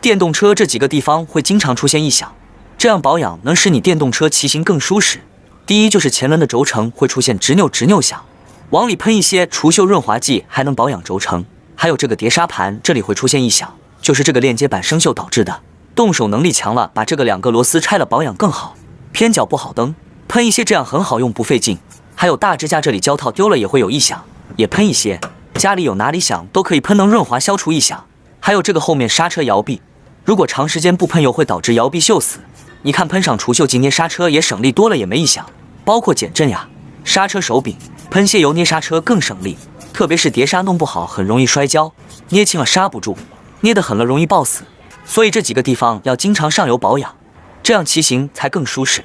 电动车这几个地方会经常出现异响，这样保养能使你电动车骑行更舒适。第一就是前轮的轴承会出现直扭响，往里喷一些除锈润滑剂还能保养轴承。还有这个碟刹盘这里会出现异响，就是这个链接板生锈导致的。动手能力强了，把这个2个螺丝拆了保养更好。偏角不好蹬，喷一些这样很好用不费劲。还有大支架这里胶套丢了也会有异响，也喷一些。家里有哪里响都可以喷，能润滑消除异响。还有这个后面刹车摇臂，如果长时间不喷油会导致摇臂锈死。你看喷上除锈剂捏刹车也省力多了，也没异响。包括减震呀、刹车手柄，喷些油捏刹车更省力。特别是碟刹弄不好很容易摔跤，捏轻了刹不住，捏得狠了容易抱死。所以这几个地方要经常上油保养，这样骑行才更舒适。